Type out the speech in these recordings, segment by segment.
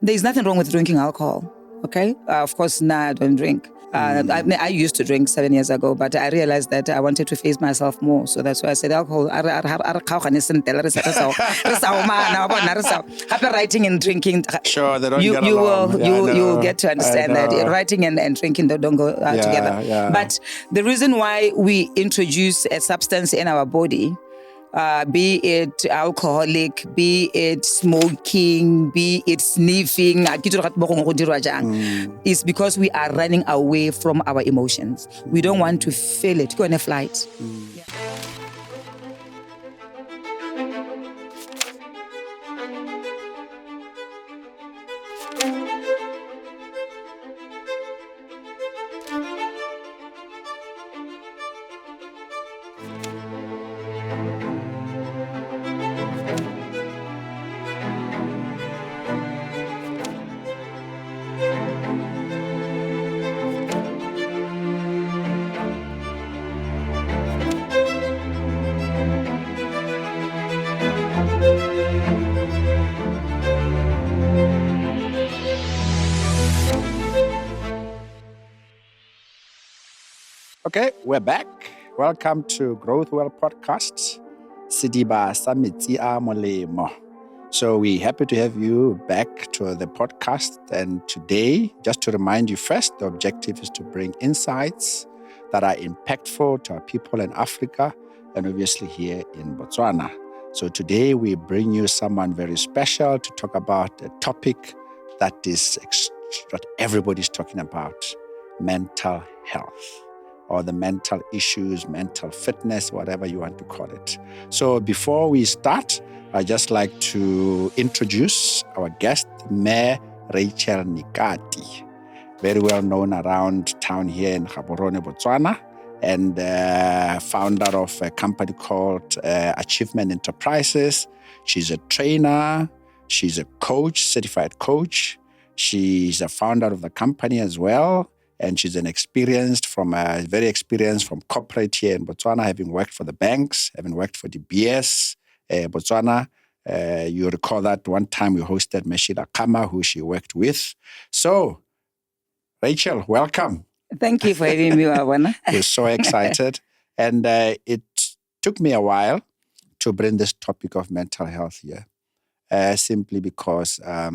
There's nothing wrong with drinking alcohol, okay? Of course, I don't drink. I used to drink 7 years ago, but I realized that I wanted to face myself more. So that's why I said alcohol. Writing and drinking. Sure, they don't you get you along. will you will get to understand that writing and drinking don't go together. Yeah. But the reason why we introduce a substance in our body, be it alcoholic, be it smoking, be it sniffing, is because we are running away from our emotions. We don't want to feel it. Go on a flight. Okay, we're back. Welcome to GrowthWell podcast. Sidiba Samitsi a molemo. So we're happy to have you back to the podcast. And today, just to remind you first, the objective is to bring insights that are impactful to our people in Africa and obviously here in Botswana. So today we bring you someone very special to talk about a topic that is what everybody's talking about, mental health, or the mental issues, mental fitness, whatever you want to call it. So before we start, I'd just like to introduce our guest, Dr Rachel Nekati, very well known around town here in Gaborone, Botswana, and founder of a company called Achievement Enterprises. She's a trainer, she's a coach, certified coach. She's a founder of the company as well. And she's very experienced from corporate here in Botswana, having worked for the banks, having worked for DeBeers Botswana. You recall that one time we hosted Meshila Kama, who she worked with. So, Rachel, welcome. Thank you for having me, Oabona. We're so excited. And it took me a while to bring this topic of mental health here, simply because I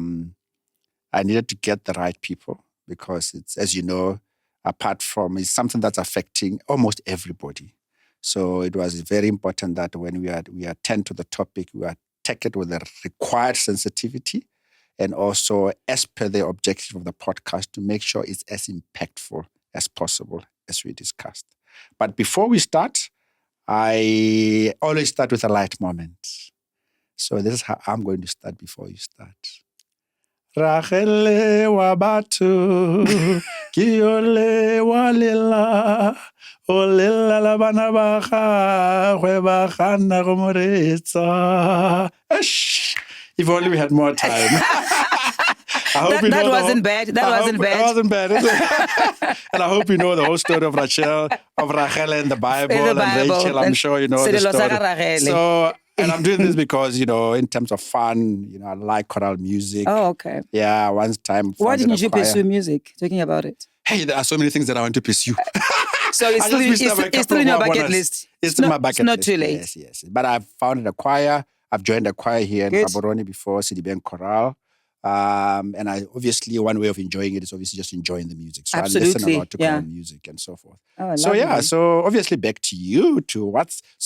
needed to get the right people. Because it's, as you know, it's something that's affecting almost everybody. So it was very important that when we attend to the topic, we take it with the required sensitivity and also as per the objective of the podcast to make sure it's as impactful as possible as we discussed. But before we start, I always start with a light moment. So this is how I'm going to start before you start. Rachele wa batu, kiole wa lila, o lila la bana bacha, hwe bacha na gomoretsa. If only we had more time. That wasn't bad. That wasn't bad. And I hope you know the whole story of Rachel in the Bible, and Rachel, I'm sure you know the story. So, and I'm doing this because, in terms of fun, I like choral music. Oh, okay. Yeah, one time. Why didn't you pursue music? Talking about it. Hey, there are so many things that I want to pursue. So it's still in your bucket list. It's in my bucket list. It's not too late. Yes. But I've founded a choir. I've joined a choir here in Gaborone before, Sidiben Choral. And one way of enjoying it is obviously just enjoying the music. So Absolutely. I listen a lot to choral music and so forth. Oh, so obviously back to you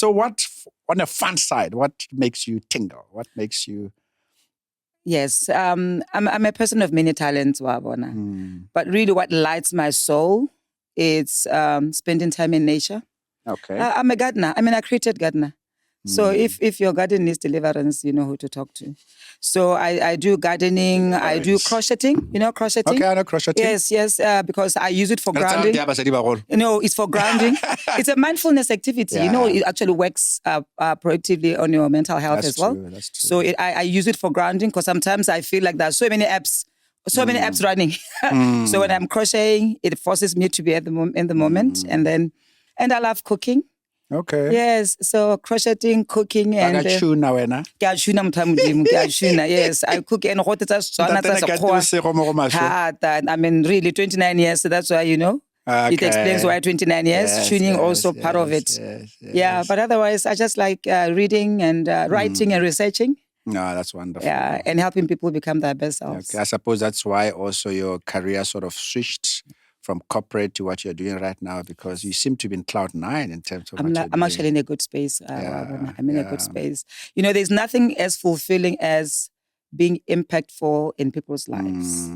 what on a fun side, what makes you tingle? What makes you... Yes, I'm a person of many talents, Oabona. But really what lights my soul is spending time in nature. Okay. I'm a gardener. I'm an accredited gardener. So if your garden needs deliverance, you know who to talk to. So I do gardening, I do crocheting. You know crocheting? Okay, I know crocheting. Yes, because I use it for grounding. It's for grounding. It's a mindfulness activity. Yeah. It actually works proactively on your mental health as well. That's true. So I use it for grounding because sometimes I feel like there's so many apps running. So when I'm crocheting, it forces me to be in the moment. And I love cooking. Okay. Yes, so crocheting, cooking, and Bakatshuna wena. ke a tuna motho a Modimo, ke a tuna. Yes, I cook and go tsa Setswana tsa Ntate Nekati Sekgowa. bosigo mo go maswe. Thata. I mean, really, 29 years. So that's why, it explains why 29 years. Yes, Tuning yes, also part of it. Yes, Yeah, but otherwise, I just like reading and writing and researching. No, that's wonderful. Yeah, and helping people become their best selves. Okay. I suppose that's why also your career sort of switched from corporate to what you're doing right now, because you seem to be in cloud nine in terms of I'm actually in a good space. I'm in a good space. There's nothing as fulfilling as being impactful in people's lives.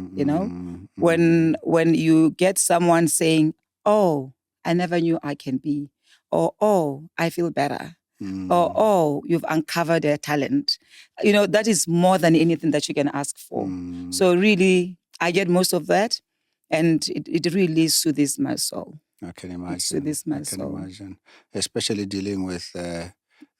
When you get someone saying, "Oh, I never knew I can be," or "Oh, I feel better," or "Oh, you've uncovered a talent," that is more than anything that you can ask for. So really, I get most of that. And it really soothes my soul. I can imagine. It soothes my soul. I can imagine. Especially dealing with the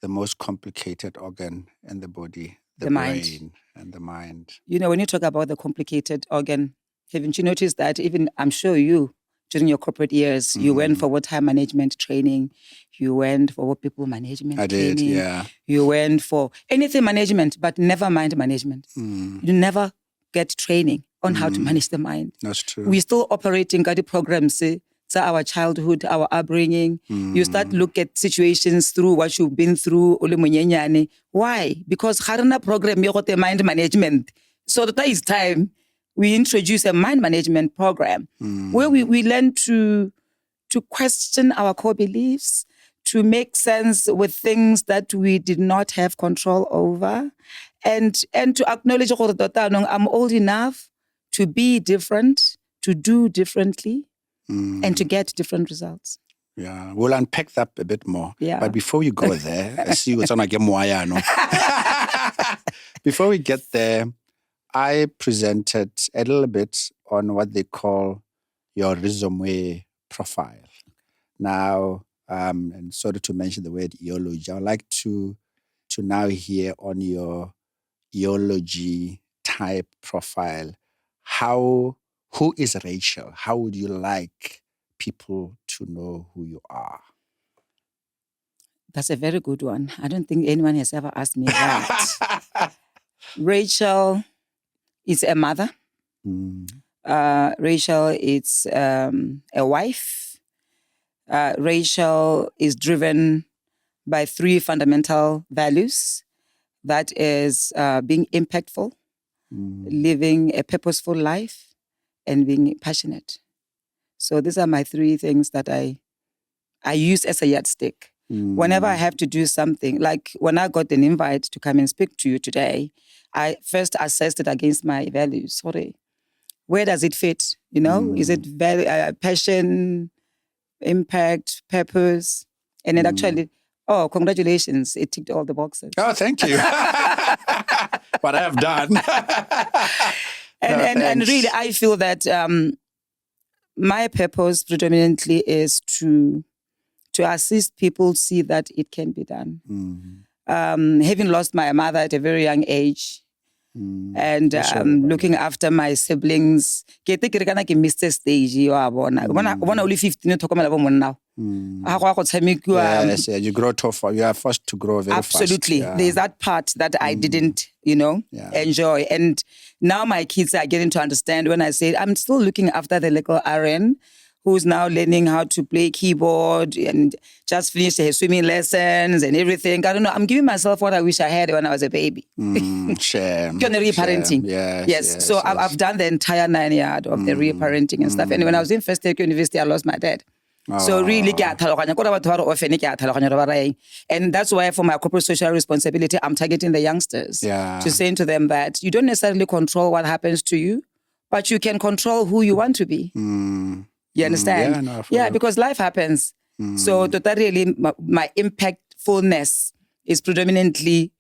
most complicated organ in the body, the brain mind. And the mind. When you talk about the complicated organ, haven't you noticed that even, I'm sure during your corporate years, you went for time management training, you went for people management training. I did, yeah. You went for anything management, but never mind management. You never get training on how to manage the mind. That's true. We're still operating the programs, our childhood, our upbringing. You start look at situations through what you've been through. Why? Because harina program yote mind management. So that is time we introduce a mind management program where we learn to question our core beliefs, to make sense with things that we did not have control over, and to acknowledge I'm old enough to be different, to do differently, and to get different results. Yeah, we'll unpack that a bit more. Yeah. But before we go there, I see what's on Before we get there, I presented a little bit on what they call your resume profile. Now, and sorry to mention the word eology, I would like to now hear on your eology type profile. Who is Rachel? How would you like people to know who you are? That's a very good one. I don't think anyone has ever asked me that. Rachel is a mother. Rachel is a wife. Rachel is driven by 3 fundamental values. That is being impactful, living a purposeful life, and being passionate. So these are my 3 things that I use as a yardstick. Whenever I have to do something, like when I got an invite to come and speak to you today, I first assessed it against my values. Sorry, where does it fit? Is it passion, impact, purpose? And it actually, congratulations, it ticked all the boxes. Oh, thank you. What I have done. And really, I feel that my purpose predominantly is to assist people see that it can be done. Having lost my mother at a very young age, and looking after my siblings, ke missed the stage. You only 15 now. Yes, you grow tough. You are forced to grow very fast. Absolutely. Yeah. There's that part that I didn't, enjoy. And now my kids are getting to understand when I say I'm still looking after the little Aaron, who's now learning how to play keyboard and just finished her swimming lessons and everything. I don't know. I'm giving myself what I wish I had when I was a baby. Shame. Reparenting. Yes. So I've done the entire 9 years of the reparenting and stuff. And when I was in first year university, I lost my dad. So really, and that's why for my corporate social responsibility, I'm targeting the youngsters to say to them that you don't necessarily control what happens to you, but you can control who you want to be. You understand? Because life happens. So really, my impactfulness is predominantly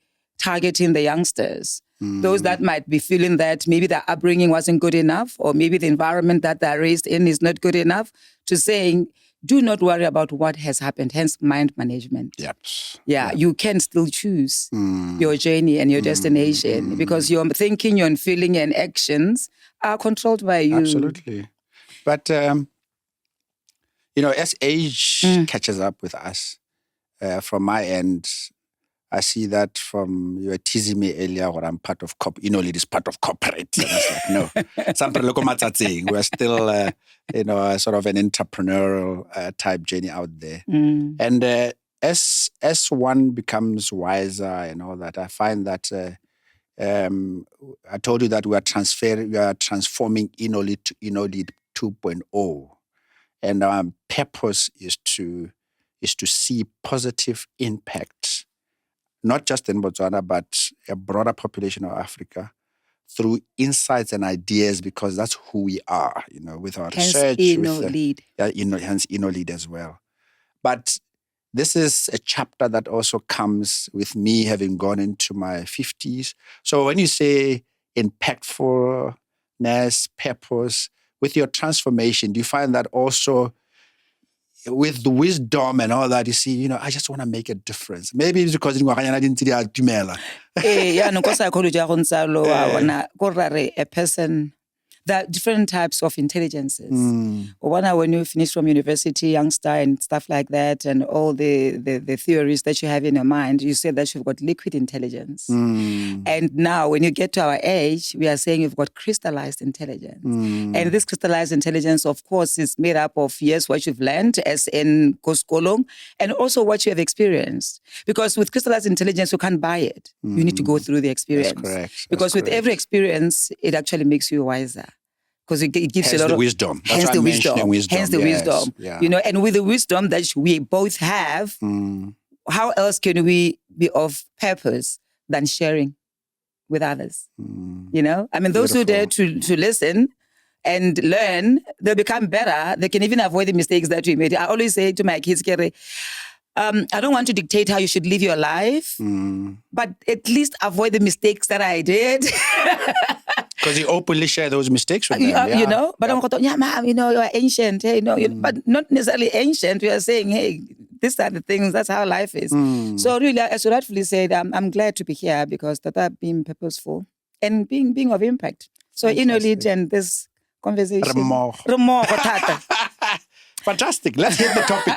targeting the youngsters. Those that might be feeling that maybe their upbringing wasn't good enough, or maybe the environment that they're raised in is not good enough, to saying, do not worry about what has happened, hence mind management. You can still choose your journey and your destination because your thinking, your feeling, and actions are controlled by you. Absolutely. But, as age catches up with us, from my end, I see that from you were teasing me earlier where I'm part of lead is part of corporate. And I was like, no. We're still, sort of an entrepreneurial type journey out there. And as one becomes wiser and all that, I find that I told you that we are transforming InnoLead to InnoLead 2.0. And our purpose is to see positive impact, not just in Botswana, but a broader population of Africa through insights and ideas, because that's who we are, with our research. Hence InnoLead as well. But this is a chapter that also comes with me having gone into my 50s. So when you say impactfulness, purpose, with your transformation, do you find that also with the wisdom and all that, you see, I just want to make a difference? Maybe it's because I didn't see that tumela. A person, there are different types of intelligences. When you finish from university, youngster and stuff like that, and all the theories that you have in your mind, you say that you've got liquid intelligence. And now when you get to our age, we are saying you've got crystallized intelligence. And this crystallized intelligence, of course, is made up of, yes, what you've learned as in Koskolong, and also what you have experienced. Because with crystallized intelligence, you can't buy it. You need to go through the experience. That's correct. Because with every experience, it actually makes you wiser. Because it gives you a lot of wisdom. Hence the wisdom. Hence the wisdom. Yeah. And with the wisdom that we both have, how else can we be of purpose than sharing with others? Those who dare to listen and learn, they'll become better. They can even avoid the mistakes that we made. I always say to my kids, I don't want to dictate how you should live your life, but at least avoid the mistakes that I did. Because you openly share those mistakes with them. But I'm going, mom, you're ancient. Hey, but not necessarily ancient. We are saying, hey, these are the things, that's how life is. So really, as you rightfully said, I'm glad to be here because that being purposeful and being of impact. So InnoLead and this conversation. Fantastic. Let's hit the topic.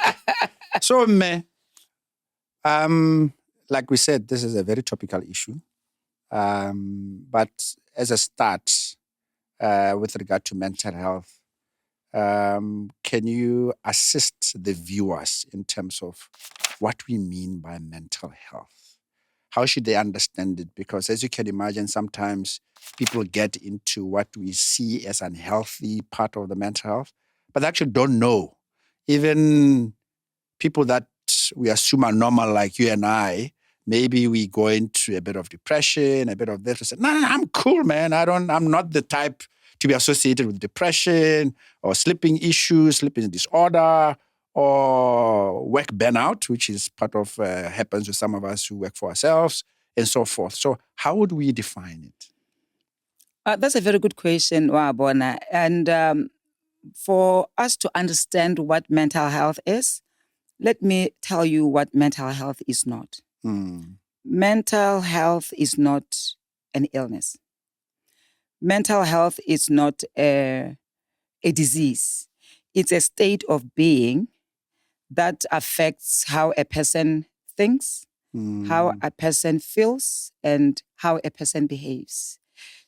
So, like we said, this is a very topical issue. But as a start, with regard to mental health, can you assist the viewers in terms of what we mean by mental health? How should they understand it? Because as you can imagine, sometimes people get into what we see as unhealthy part of the mental health, but they actually don't know. Even people that we assume are normal, like you and I, maybe we go into a bit of depression, a bit of this. No, I'm cool, man. I'm not the type to be associated with depression or sleeping issues, sleeping disorder, or work burnout, which is part of happens with some of us who work for ourselves, and so forth. So how would we define it? That's a very good question, Oabona. And for us to understand what mental health is, let me tell you what mental health is not. Mental health is not an illness. Mental health is not a disease. It's a state of being that affects how a person thinks, how a person feels, and how a person behaves.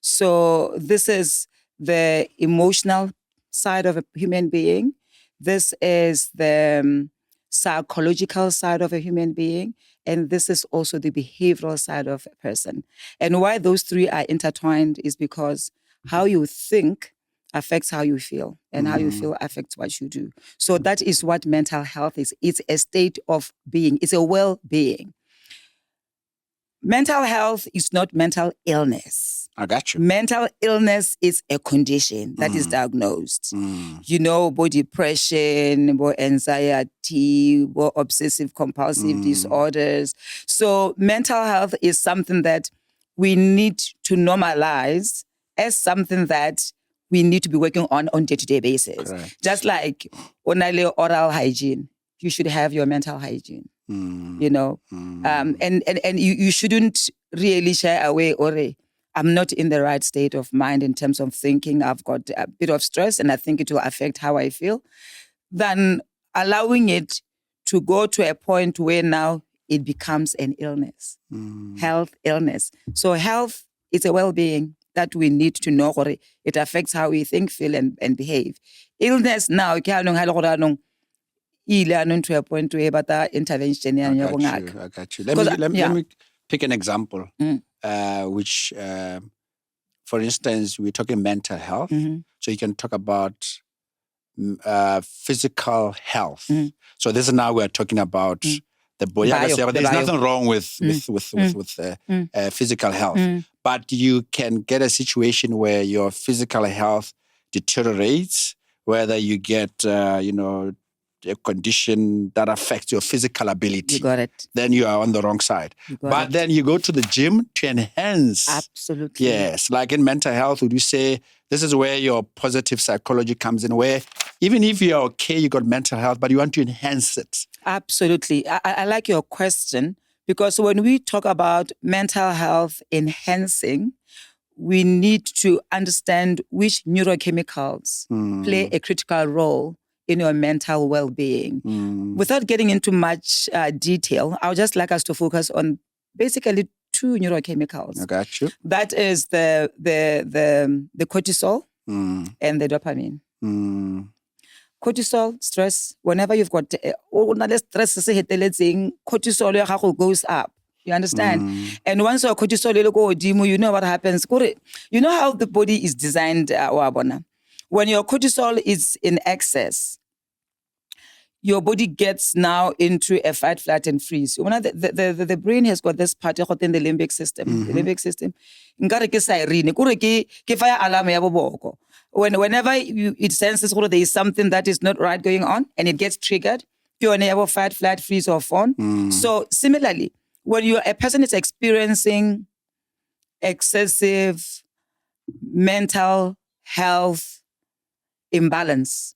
So this is the emotional side of a human being. This is the psychological side of a human being. And this is also the behavioral side of a person. And why those three are intertwined is because how you think affects how you feel, and how you feel affects what you do. So that is what mental health is. It's a state of being. It's a well-being. Mental health is not mental illness. I got you. Mental illness is a condition that is diagnosed. Depression, anxiety, obsessive compulsive disorders. So mental health is something that we need to normalize as something that we need to be working on day-to-day basis. Correct. Just like oral hygiene, you should have your mental hygiene. And you shouldn't really shy away or I'm not in the right state of mind in terms of thinking. I've got a bit of stress and I think it will affect how I feel. Then allowing it to go to a point where now it becomes an illness, health illness. So health is a well-being that we need to know. It affects how we think, feel, and behave. Illness now, to a point where intervention. I got you. Let me pick an example, which, for instance, we're talking mental health. So you can talk about physical health. So this is now we're talking about the body. There's nothing wrong with physical health, but you can get a situation where your physical health deteriorates, whether you get a condition that affects your physical ability. You got it. Then you are on the wrong side. But then you go to the gym to enhance. Absolutely. Yes. Like in mental health, would you say this is where your positive psychology comes in, where even if you're okay, you got mental health, but you want to enhance it? Absolutely. I like your question, because when we talk about mental health enhancing, we need to understand which neurochemicals play a critical role in your mental well-being. Without getting into much detail, I would just like us to focus on basically two neurochemicals. I got you. That is the cortisol and the dopamine. Cortisol, stress, whenever you've got stress, cortisol goes up. You understand? And once your cortisol go dim, you know what happens. You know how the body is designed, Oabona. When your cortisol is in excess, your body gets now into a fight, flight, and freeze. The brain has got this part in the limbic system. The limbic system. Whenever it senses there is something that is not right going on and it gets triggered, you're never fight, flight, freeze, or fawn. So similarly, when a person is experiencing excessive mental health imbalance,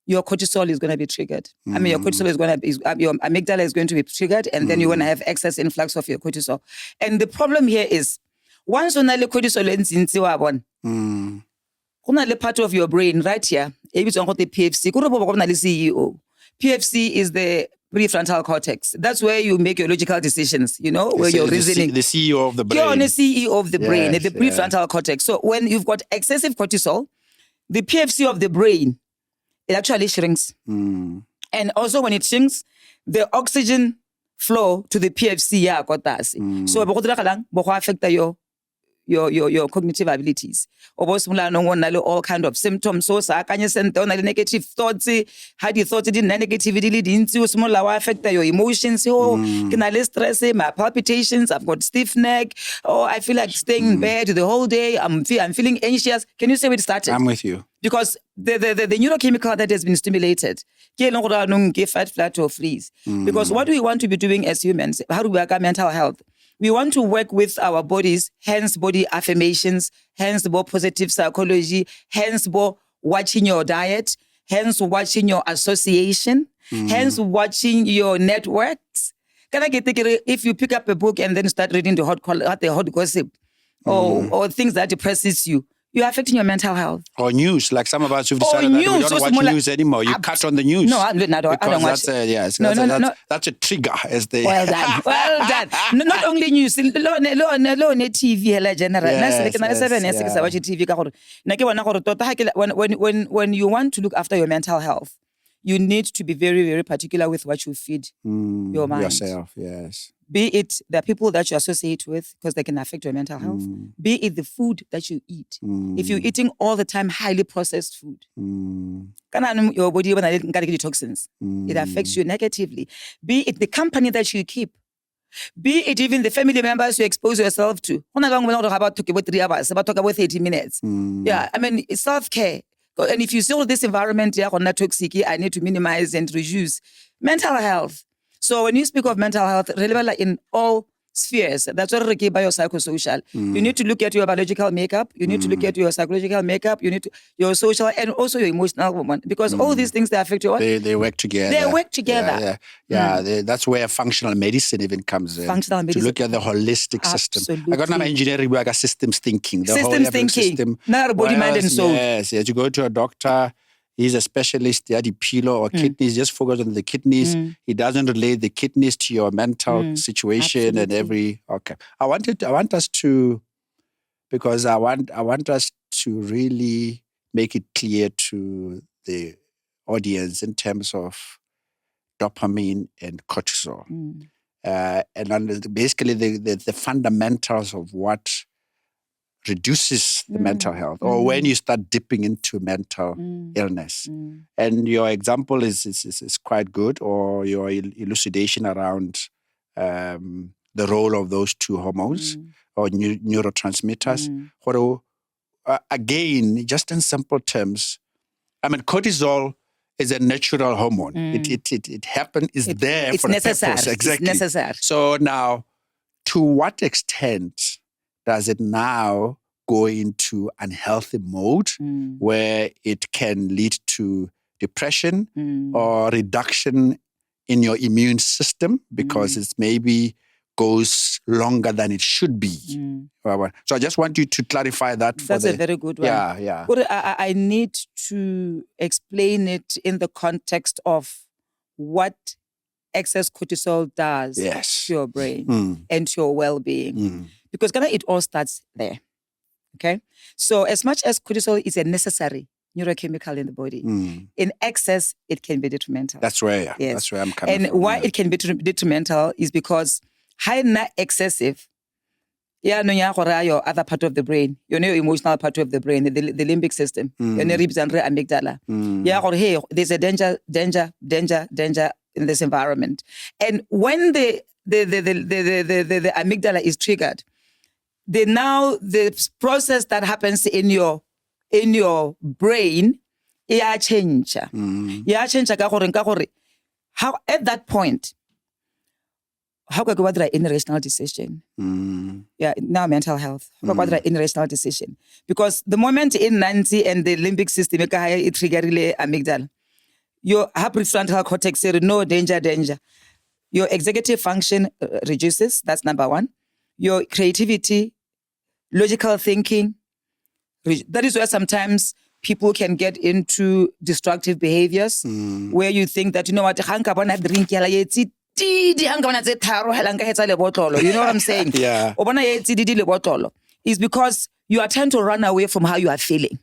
your cortisol is going to be triggered. Your cortisol is going to be, your amygdala is going to be triggered, and then you're going to have excess influx of your cortisol. And the problem here is, once you have cortisol in part of your brain right here, it's on the PFC. PFC is the prefrontal cortex. That's where you make your logical decisions, where you're reasoning. The CEO of the brain. You're on the CEO of the brain, the prefrontal cortex. So when you've got excessive cortisol, the PFC of the brain, it actually shrinks. And also when it shrinks, the oxygen flow to the PFC, so it affect your cognitive abilities. All kind of symptoms. So negative thoughts, had you thought it in negativity, affect your emotions. Stress, my palpitations, I've got stiff neck, I feel like staying in bed the whole day, I'm feeling anxious. Can you say where it started? I'm with you. Because the neurochemical that has been stimulated, fight, flight, or freeze. Because what do we want to be doing as humans? How do we work our mental health? We want to work with our bodies, hence body affirmations, hence more positive psychology, hence more watching your diet, hence watching your association, hence watching your networks. Can I get if you pick up a book and then start reading the hot gossip or things that depresses you, you're affecting your mental health. Or news, like some of us who've decided that we don't watch news anymore. You cut on the news. No, I don't watch. That's a trigger, as they. Well done, well done. Not only news, TV, when you want to look after your mental health, you need to be very, very particular with what you feed your mind. Yourself, yes. Be it the people that you associate with, because they can affect your mental health. Be it the food that you eat. If you're eating all the time highly processed food, your body get toxins. It affects you negatively. Be it the company that you keep. Be it even the family members you expose yourself to. We're not talking about 3 hours, about 30 minutes. Yeah, it's self-care. And if you see all this environment, toxic, I need to minimize and reduce mental health. So when you speak of mental health, relevant in all spheres, that's what we by your psychosocial. You need to look at your biological makeup. You need to look at your psychological makeup. You need to your social and also your emotional one, because all these things, they affect you. They work together. They work together. That's where functional medicine even comes in. Functional medicine. To look at the holistic system. I got my engineering work as systems thinking. Systems thinking. Not body, mind, and soul. Yes. You go to a doctor. he's a specialist, Pillow or kidneys, just focus on the kidneys. He doesn't relate the kidneys to your mental situation. Absolutely. And every, okay. I want us to, because I want us to really make it clear to the audience in terms of dopamine and cortisol. And basically the fundamentals of what reduces the mental health, or when you start dipping into mental illness. And your example is quite good, or your elucidation around the role of those two hormones or neurotransmitters. Again, just in simple terms, I mean, cortisol is a natural hormone. It happens, it's there for a purpose. Exactly. It's necessary. So now, to what extent does it now go into unhealthy mode where it can lead to depression or reduction in your immune system because it's maybe goes longer than it should be. So I just want you to clarify that. That's a very good one. Yeah. I need to explain it in the context of what excess cortisol does to your brain and to your well-being. Because it all starts there. Okay? So as much as cortisol is a necessary neurochemical in the body, in excess, it can be detrimental. That's where I'm coming from. And why it can be detrimental is because high excessive, your other part of the brain, your emotional part of the brain, the limbic system, your ribs and amygdala. Hey, there's a danger in this environment. And when the amygdala is triggered, the process that happens in your brain, change. How at that point, how can I do an irrational decision? Now mental health. How can I do an irrational decision? Because the moment in 90 and the limbic system, it triggers amygdala. Your prefrontal cortex says, no, danger. Your executive function reduces. That's number one. Your creativity, logical thinking. That is where sometimes people can get into destructive behaviors where you think that, you know what, you know what I'm saying? Yeah. Is because you are trying to run away from how you are feeling.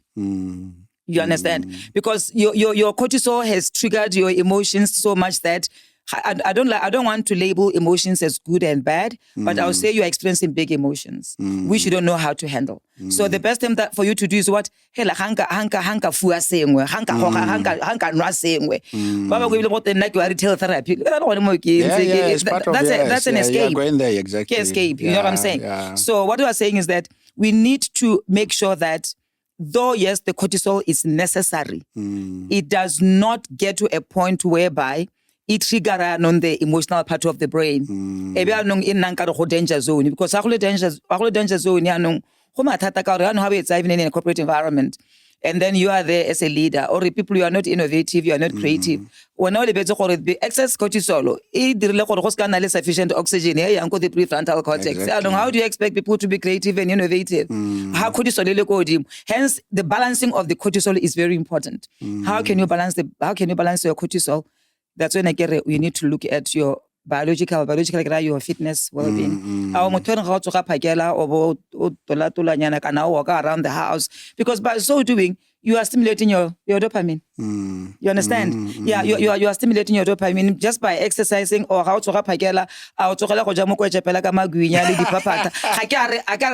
You understand? Because your cortisol has triggered your emotions so much that I don't want to label emotions as good and bad, but I'll say you're experiencing big emotions, which you don't know how to handle. So the best thing that for you to do is what? Hey, like hanka fua sengwe, hanka nwa sengwe. Baba go ile like you are retail therapy. That's an escape. You're going there, exactly. Escape. You know what I'm saying? Yeah. So what we are saying is that we need to make sure that though, yes, the cortisol is necessary, it does not get to a point whereby it triggers on the emotional part of the brain. Maybe I'm in a danger zone because danger zone, even in a corporate environment. And then you are there as a leader, or people you are not innovative, you are not creative. When all the excess cortisol, it sufficient oxygen here, the prefrontal cortex. Exactly. How do you expect people to be creative and innovative? How cortisol? Hence, the balancing of the cortisol is very important. How can you balance your cortisol? That's when you need to look at your biological, your fitness, well-being. Walk around the house, because by so doing, you are stimulating your dopamine. You understand? You are stimulating your dopamine just by exercising or how to phakela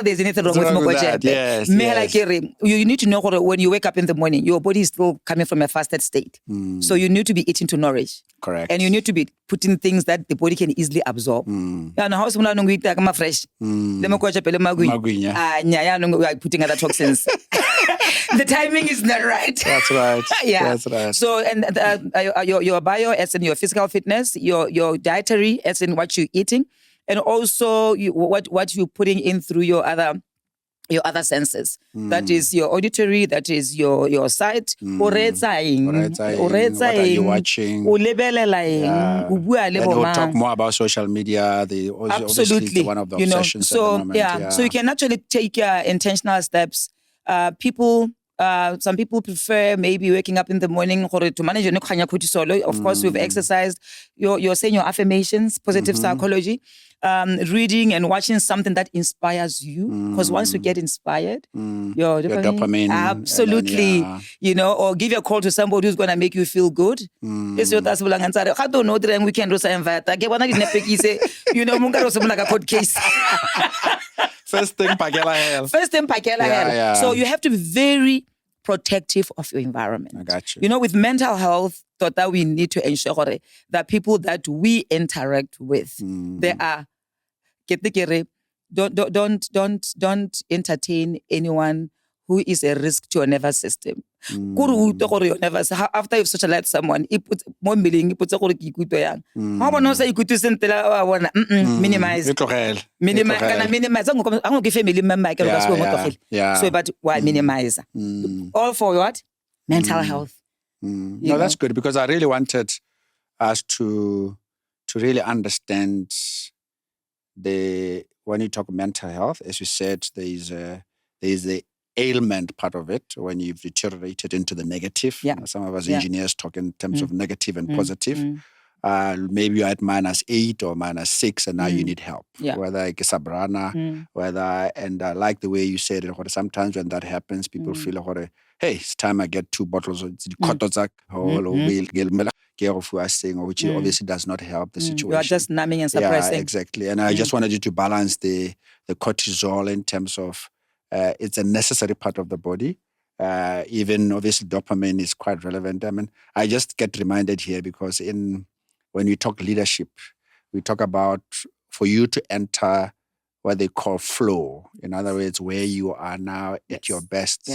there's anything wrong with yes. You need to know when you wake up in the morning, your body is still coming from a fasted state. So you need to be eating to nourish. Correct. And you need to be putting things that the body can easily absorb. Fresh. Putting other toxins. The timing is not right. That's right. That's right. So, and your bio, as in your physical fitness, your dietary, as in what you're eating, and also what you're putting in through your other senses. That is your auditory, that is your sight. What are you watching? And we'll talk more about social media. Absolutely. One of the obsessions at the moment. So you can actually take intentional steps. People Some people prefer maybe waking up in the morning to manage your cortisol. Of course, we've exercised. You're saying your affirmations, positive psychology, reading and watching something that inspires you. Because once you get inspired, your dopamine, absolutely, then, or give a call to somebody who's going to make you feel good. It's your I don't know the weekend also invite. I get one say, munga court case. First thing, pakela hell. First thing, pakela hell. So you have to be very protective of your environment. I got you. With mental health, that we need to ensure that people that we interact with, they are, don't entertain anyone who is a risk to your nervous system. After you've socialized someone, it puts more meaning, it puts a minimize. Minimize. I'm going to give family member. So, but why minimize? All for what? Mental health. No, that's good, because I really wanted us to really understand when you talk mental health, as you said, there is the ailment part of it when you've deteriorated into the negative. Some of us engineers talk in terms of negative and positive. Maybe you're at -8 or -6 and now you need help. Whether it's sabrana, and I like the way you said it. Sometimes when that happens, people feel, hey, it's time I get 2 bottles of which obviously does not help the situation. You are just numbing and suppressing. Yeah, exactly. And I just wanted you to balance the cortisol in terms of it's a necessary part of the body. Even obviously dopamine is quite relevant. I mean, I just get reminded here because when we talk leadership, we talk about for you to enter what they call flow. In other words, where you are now at your best.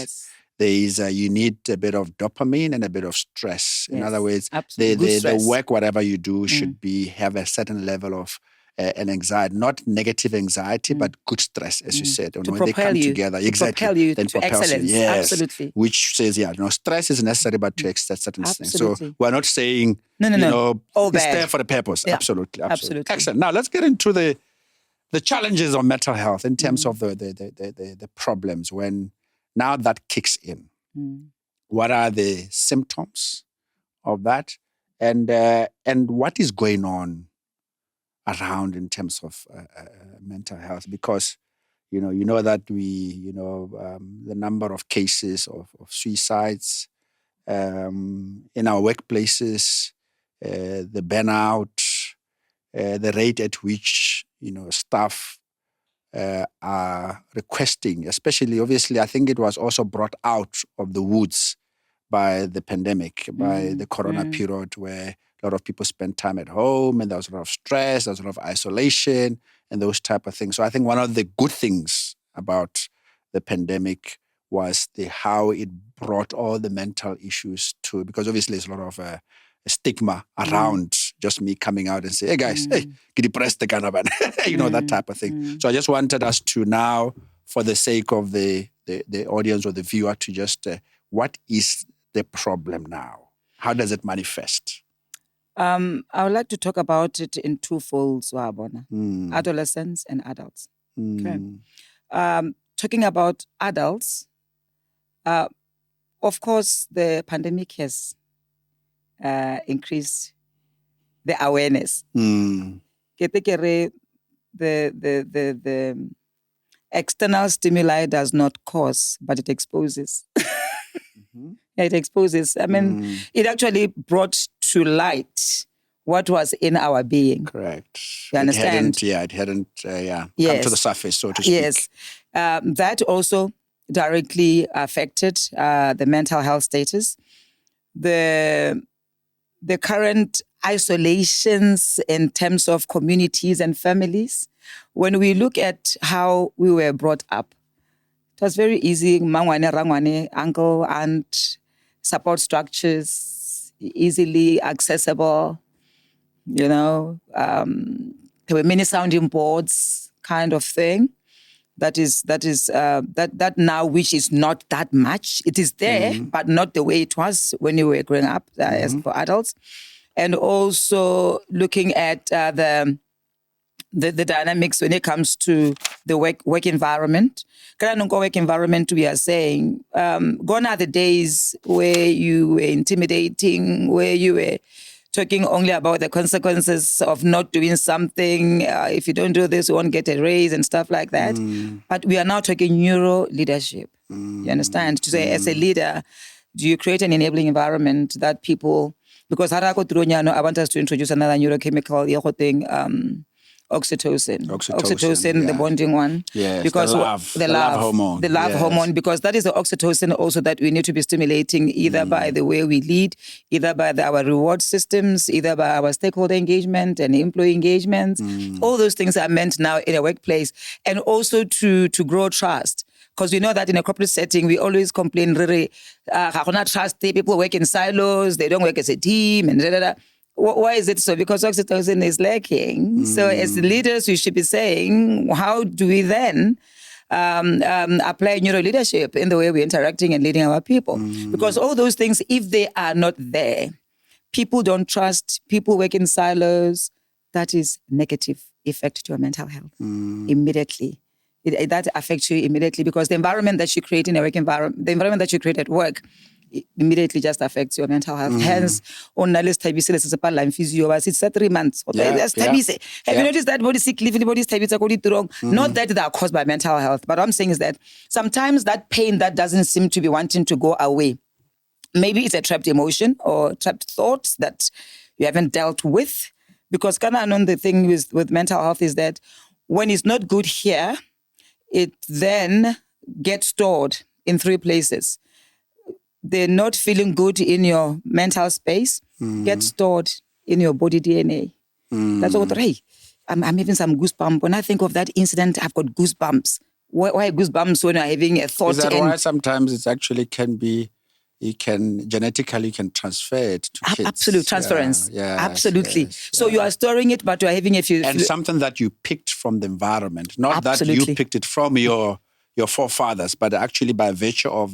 There is you need a bit of dopamine and a bit of stress. In other words, the work, whatever you do, should have a certain level of an anxiety, not negative anxiety, but good stress, as you said. And when they come together, propel you to excellence. Yes, absolutely. Which says, stress is necessary, but to excess certain things. So we're not saying, no. It's there for the purpose. Yeah. Absolutely. Excellent. Now let's get into the challenges of mental health in terms of the problems when now that kicks in. What are the symptoms of that, and what is going on around in terms of mental health? Because you know that the number of cases of suicides in our workplaces, the burnout, the rate at which staff are requesting, especially obviously I think it was also brought out of the woods by the pandemic, by the corona period, where a lot of people spent time at home and there was a lot of stress, there was a lot of isolation and those type of things. So I think one of the good things about the pandemic was how it brought all the mental issues to, because obviously there's a lot of a stigma around just me coming out and say, hey guys, get depressed, that type of thing. So I just wanted us to now, for the sake of the audience or the viewer, to just, what is the problem now? How does it manifest? I would like to talk about it in two folds, Oabona. Adolescents and adults. Okay. Talking about adults, of course, the pandemic has increased the awareness. The external stimuli does not cause, but it exposes. It exposes. I mean, it actually brought to light what was in our being. Correct. You understand? It hadn't come to the surface, so to speak. Yes. That also directly affected the mental health status. The current isolations in terms of communities and families, when we look at how we were brought up, it was very easy, mangwane, rangwane, uncle, aunt, support structures, easily accessible, there were many sounding boards kind of thing. That now, which is not that much. It is there, but not the way it was when you were growing up as for adults. And also looking at the the dynamics when it comes to the work environment. Work environment, we are saying, gone are the days where you were intimidating, where you were talking only about the consequences of not doing something. If you don't do this, you won't get a raise and stuff like that. But we are now talking neuro leadership. You understand? To say, as a leader, do you create an enabling environment that people, because I want us to introduce another neurochemical thing, oxytocin, the bonding one. Yes, because the love hormone. The love hormone, because that is the oxytocin also that we need to be stimulating either by the way we lead, either by our reward systems, either by our stakeholder engagement and employee engagements. All those things are meant now in a workplace, and also to grow trust. Because we know that in a corporate setting, we always complain, trust, people work in silos, they don't work as a team, and Why is it so? Because oxytocin is lacking. So as leaders, we should be saying, how do we then apply neuro leadership in the way we're interacting and leading our people? Because all those things, if they are not there, people don't trust, people work in silos, that is negative effect to your mental health immediately. That affects you immediately, because the environment that you create in a work environment, the environment that you create at work, it immediately just affects your mental health. Hence, on it's 3 months. Have you noticed that body sick leave, anybody's wrong? Not that they are caused by mental health, but what I'm saying is that sometimes that pain that doesn't seem to be wanting to go away, maybe it's a trapped emotion or trapped thoughts that you haven't dealt with. Because the thing with mental health is that when it's not good here, it then gets stored in 3 places. They're not feeling good in your mental space, get stored in your body DNA. That's what, hey, I'm having some goosebumps. When I think of that incident, I've got goosebumps. Why goosebumps when you're having a thought? Is that why sometimes it actually can be, genetically transfer it to kids? Absolute transference. Absolutely. Yes, so you are storing it, but you're having a few... And something that you picked from the environment, not that you picked it from your forefathers, but actually by virtue of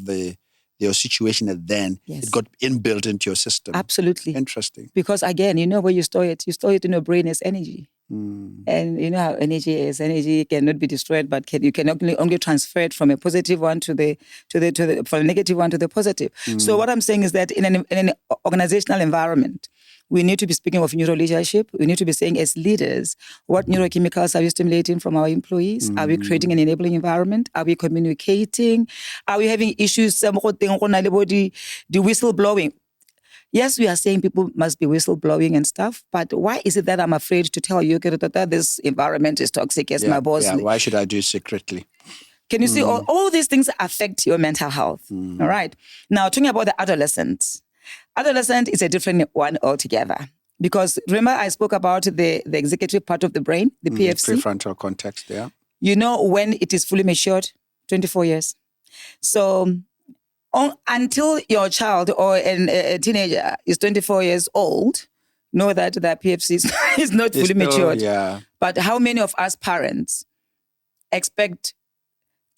your situation at then, it got inbuilt into your system. Absolutely. Interesting. Because again, where you store it in your brain as energy. And you know how energy is. Energy cannot be destroyed, but you can only transfer it from a positive one from a negative one to the positive. So what I'm saying is that in an organizational environment, we need to be speaking of neuro leadership. We need to be saying, as leaders, what neurochemicals are we stimulating from our employees? Are we creating an enabling environment? Are we communicating? Are we having issues? The whistleblowing. Yes, we are saying people must be whistleblowing and stuff, but why is it that I'm afraid to tell you that this environment is toxic as my boss? Yeah, why should I do it secretly? Can you see all these things affect your mental health? All right. Now, talking about the adolescent. Adolescent is a different one altogether. Because remember I spoke about the executive part of the brain, the PFC? Prefrontal cortex, yeah. You know when it is fully matured? 24 years. So until your child or a teenager is 24 years old, know that the PFC is not fully matured. Yeah. But how many of us parents expect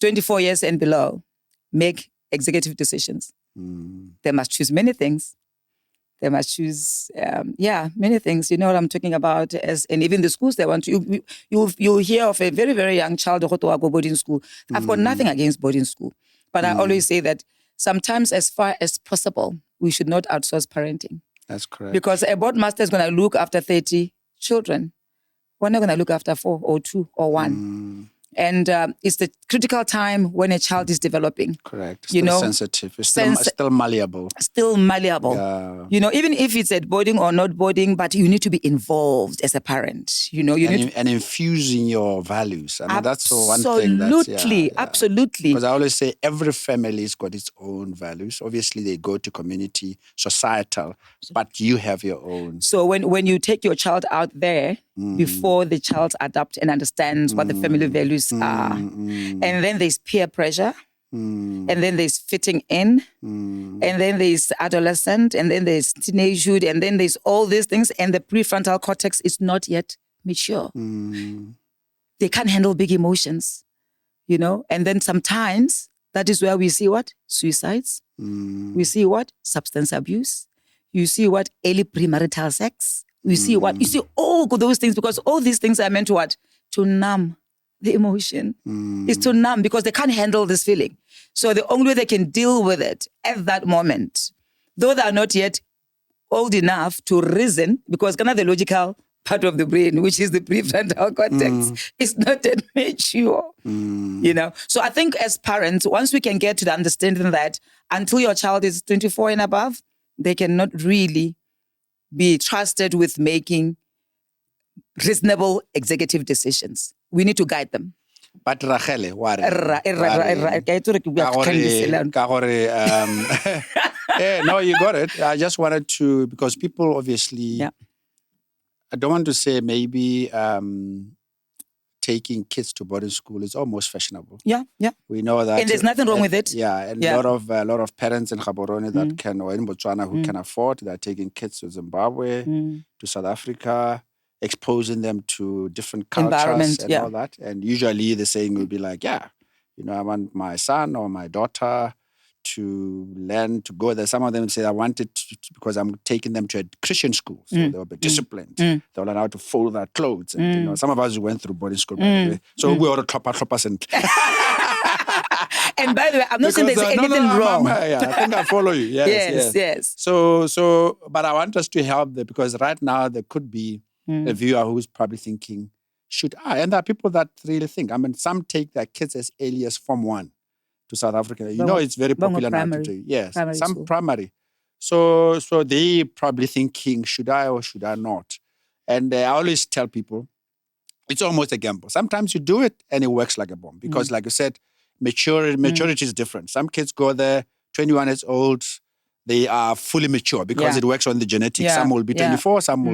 24 years and below make executive decisions? They must choose many things. They must choose, many things. You know what I'm talking about? And even the schools they want to. You'll hear of a very, very young child who go boarding school. I've got nothing against boarding school. But I always say that sometimes, as far as possible, we should not outsource parenting. That's correct. Because a board master is going to look after 30 children. We're not going to look after 4 or 2 or 1. And it's the critical time when a child is developing. Correct. Still sensitive. It's still malleable. Still malleable. Yeah. Even if it's at boarding or not boarding, but you need to be involved as a parent. And infusing your values. I mean, that's one thing. Absolutely. Because I always say every family's got its own values. Obviously, they go to community, societal, but you have your own. So when you take your child out there, before the child adapts and understands what the family values are. And then there's peer pressure. And then there's fitting in. And then there's adolescent. And then there's teenagehood. And then there's all these things. And the prefrontal cortex is not yet mature. They can't handle big emotions, And then sometimes that is where we see what? Suicides. We see what? Substance abuse. You see what? Early premarital sex. You see what? You see all those things, because all these things are meant to what? to numb the emotion. It's to numb because they can't handle this feeling. So the only way they can deal with it at that moment, though they are not yet old enough to reason, because kind of the logical part of the brain, which is the prefrontal cortex, is not that mature. You know? So I think as parents, once we can get to the understanding that until your child is 24 and above, they cannot really be trusted with making reasonable executive decisions. We need to guide them. But Rachel, what? No, you got it. I just wanted to, because people obviously, I don't want to say maybe taking kids to boarding school is almost fashionable. Yeah. We know that. And there's nothing wrong with it. Yeah, and a lot of parents in Gaborone that can, or in Botswana who can afford, they're taking kids to Zimbabwe, to South Africa, exposing them to different cultures and all that. And usually the saying will be like, I want my son or my daughter to learn to go there. Some of them say, I want it because I'm taking them to a Christian school. So they'll be disciplined. They'll learn how to fold their clothes. And, some of us went through boarding school, by the way. So we ought to clap and and by the way, I'm not saying there's anything wrong. I think I follow you. Yes. So, but I want us to help them, because right now there could be a viewer who's probably thinking, should I? And there are people that really think. I mean, some take their kids as early as Form 1 to South Africa. It's very popular now to do. Yes, some school. Primary. So they probably thinking, should I or should I not? And I always tell people, it's almost a gamble. Sometimes you do it and it works like a bomb. Because like you said, maturity is different. Some kids go there, 21 years old, they are fully mature because it works on the genetics. Some will be 24, some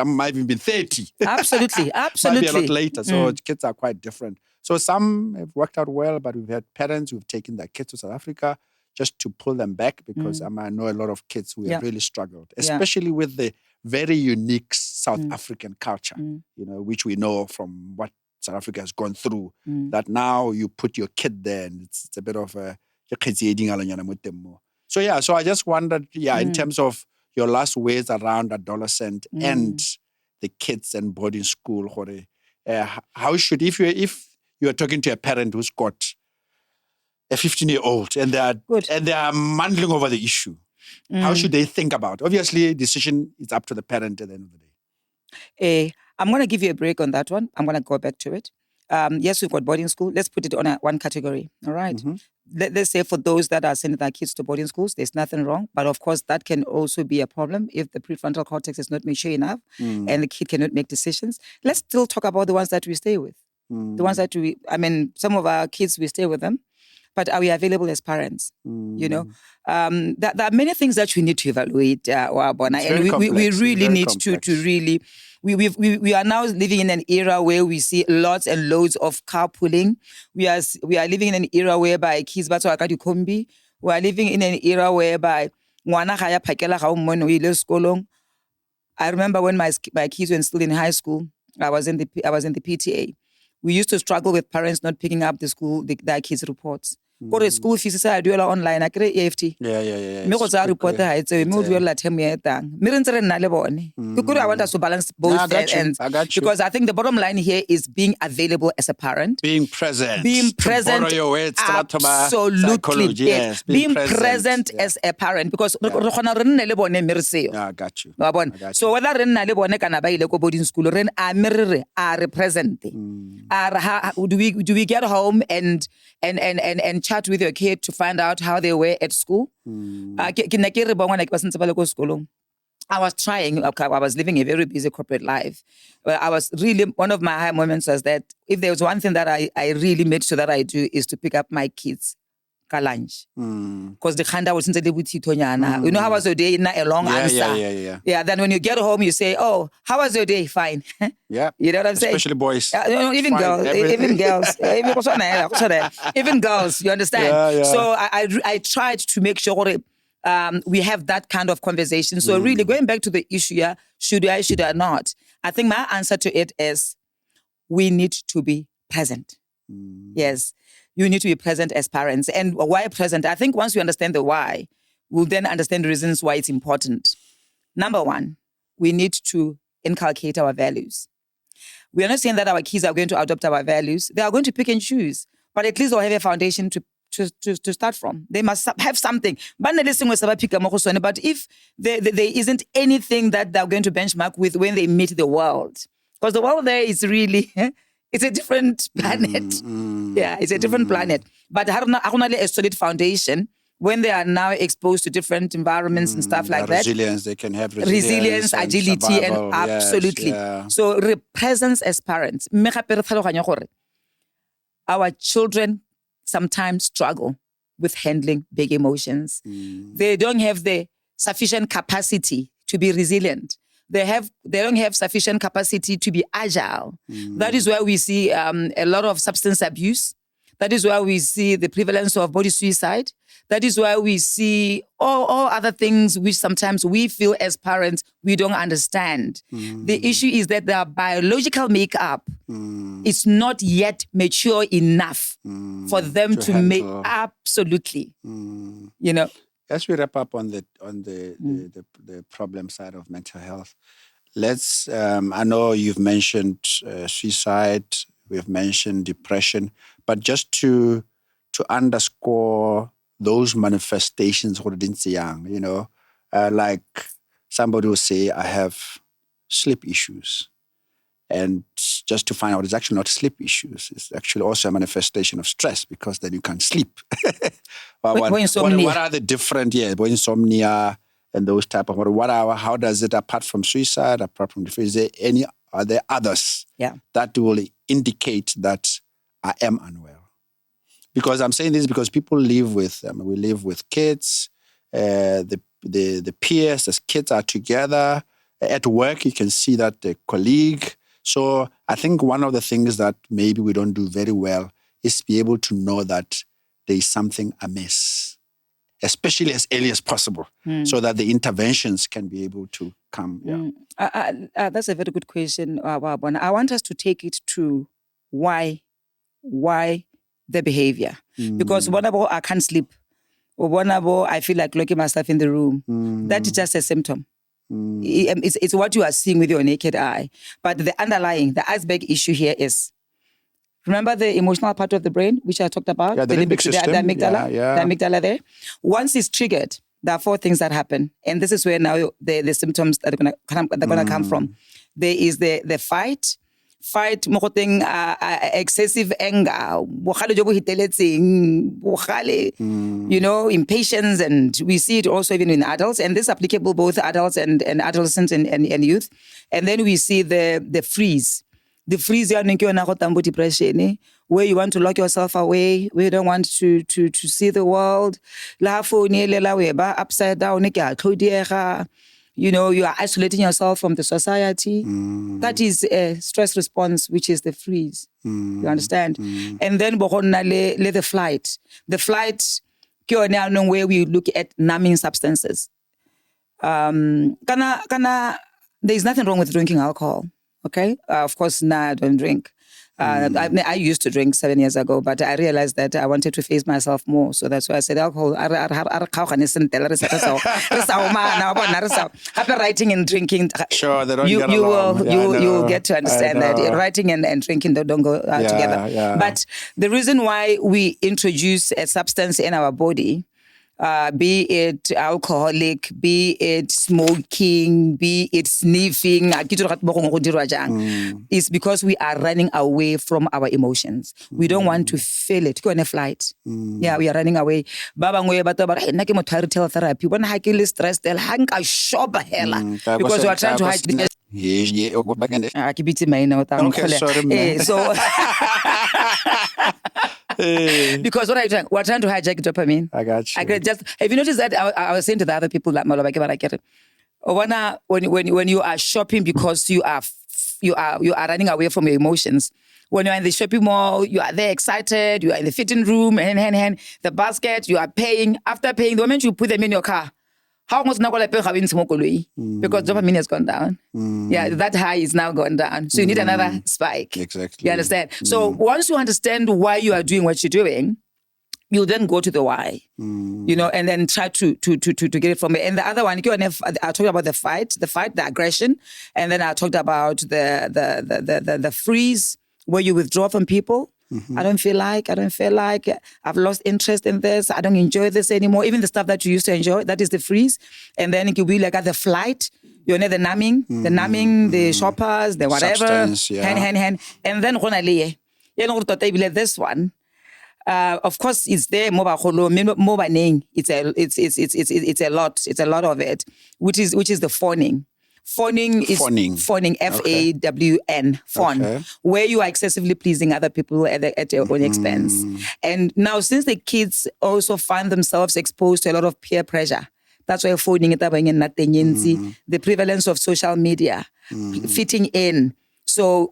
might even be 30. Absolutely. Might be a lot later. So kids are quite different. So some have worked out well, but we've had parents who've taken their kids to South Africa just to pull them back, because I know a lot of kids who have really struggled, especially with the very unique South African culture, which we know from what South Africa has gone through, that now you put your kid there and it's a bit of a... So I just wondered, in terms of your last words around adolescent and the kids and boarding school, how should, if you're talking to a parent who's got a 15-year-old and they are mumbling over the issue, how should they think about it? Obviously, decision is up to the parent at the end of the day. I'm going to give you a break on that one. I'm going to go back to it. Yes, we've got boarding school. Let's put it on one category. All right. Let's say for those that are sending their kids to boarding schools, there's nothing wrong. But of course, that can also be a problem if the prefrontal cortex is not mature enough and the kid cannot make decisions. Let's still talk about the ones that we stay with. The ones that some of our kids, we stay with them. But are we available as parents? There are many things that we need to evaluate, Oabona, and we really need to really... We are now living in an era where we see lots and loads of carpooling. We are living in an era whereby kids batswa ka dikombi. We are living in an era whereby ngwana ga ya phakela ga o mmone o ile sekolong. I remember when my kids were still in high school, I was in the PTA. We used to struggle with parents not picking up their kids' reports. Kore school fees sa duela online a kre EFT. Me go tsa report ha itse me o duela term ya tang. Me re ntse re nna le bone. I want us to balance both ends, because I think the bottom line here is being available as a parent. Being present. Absolutely. Yes. Being present as a parent, because re gona re nne le bone me re seo. I got you. So whether re nna le bone kana ba ile ko boarding school, re a me re are present. Do we get home and chat with your kid to find out how they were at school? I was trying. I was living a very busy corporate life. But I was really, one of my high moments was that if there was one thing that I really made sure that I do is to pick up my kids ka lunch. Because the khanda was into the you know, how was your day? Not a long answer. Yeah. Then when you get home, you say, "Oh, how was your day?" Fine. Yeah. You know what I'm saying? Especially boys. Even girls. Even girls. You understand? Yeah. So I tried to make sure we have that kind of conversation. So really, going back to the issue, should I not? I think my answer to it is we need to be present. Yes. You need to be present as parents. And why present? I think once we understand the why, we'll then understand the reasons why it's important. Number one, we need to inculcate our values. We are not saying that our kids are going to adopt our values. They are going to pick and choose. But at least they'll have a foundation to start from. They must have something. But if there isn't anything that they're going to benchmark with when they meet the world, because the world there is really, it's a different planet. Yeah, it's a different planet. But a solid foundation when they are now exposed to different environments and stuff like that. Resilience, they can have resilience, agility, survival. and absolutely. Yes, yeah. So presence as parents. Our children sometimes struggle with handling big emotions. They don't have the sufficient capacity to be resilient. They don't have sufficient capacity to be agile. That is where we see a lot of substance abuse. That is where we see the prevalence of body suicide. That is why we see all other things which sometimes we feel as parents we don't understand. The issue is that their biological makeup is not yet mature enough for them to make absolutely. You know. As we wrap up on the problem side of mental health, let's. I know you've mentioned suicide. We've mentioned depression, but just to underscore those manifestations, you know, like somebody will say, I have sleep issues. And just to find out it's actually not sleep issues. It's actually also a manifestation of stress because then you can't sleep. What are the different, insomnia and those type of, how does it, apart from suicide, apart from depression, are there others that will indicate that I am unwell? Because I'm saying this because people live with, we live with kids, the peers, as kids are together. At work, you can see that the colleague. So I think one of the things that maybe we don't do very well is be able to know that there is something amiss, especially as early as possible, so that the interventions can be able to come. That's a very good question, Oabona. I want us to take it to why the behavior. Because I can't sleep, or I feel like locking myself in the room. That is just a symptom. It's what you are seeing with your naked eye. But the iceberg issue here is, remember the emotional part of the brain, which I talked about? Yeah, the limbic system. The amygdala. The amygdala there. Once it's triggered, there are 4 things that happen. And this is where now the symptoms that are going to come from. There is the fight, excessive anger, impatience, and we see it also even in adults, and this is applicable both adults and adolescents and youth. And then we see the freeze. The freeze depression, where you want to lock yourself away, where you don't want to see the world. Upside down, you know, you are isolating yourself from the society. That is a stress response, which is the freeze. You understand? And then the flight. The flight, where we look at numbing substances. There is nothing wrong with drinking alcohol. Okay? Of course, I don't drink. I used to drink 7 years ago, but I realized that I wanted to face myself more. So that's why I said alcohol. Writing and drinking. Sure, they don't you get along. You will get to understand that writing and drinking don't go together. Yeah. But the reason why we introduce a substance in our body, be it alcoholic, be it smoking, be it sniffing, is because we are running away from our emotions. We don't want to feel it. Go on a flight. Yeah, we are running away. Because we are trying to hide. Okay, sorry, man. So because what are you trying? We're trying to hijack dopamine. I got you. Have you noticed that I was saying to the other people that when you are shopping because you are running away from your emotions. When you're in the shopping mall, you are there excited. You are in the fitting room, the basket. You are paying. After paying, the moment you put them in your car, how much now because dopamine has gone down. Yeah, that high is now gone down. So you need another spike. Exactly. You understand? So once you understand why you are doing what you're doing, you then go to the why, and then try to get it from it. And the other one, I talked about the fight, the aggression, and then I talked about the freeze, where you withdraw from people. I don't feel like, I've lost interest in this. I don't enjoy this anymore. Even the stuff that you used to enjoy, that is the freeze. And then it could be like at the flight, the numbing, the shoppers, the whatever, Substance, yeah. hand. And then this one, of course, it's there. It's a lot of it, which is the phoning. Phoning is phoning, F-A-W-N, phone, where you are excessively pleasing other people at your own expense. And now, since the kids also find themselves exposed to a lot of peer pressure, that's why phoning it the prevalence of social media, fitting in. So,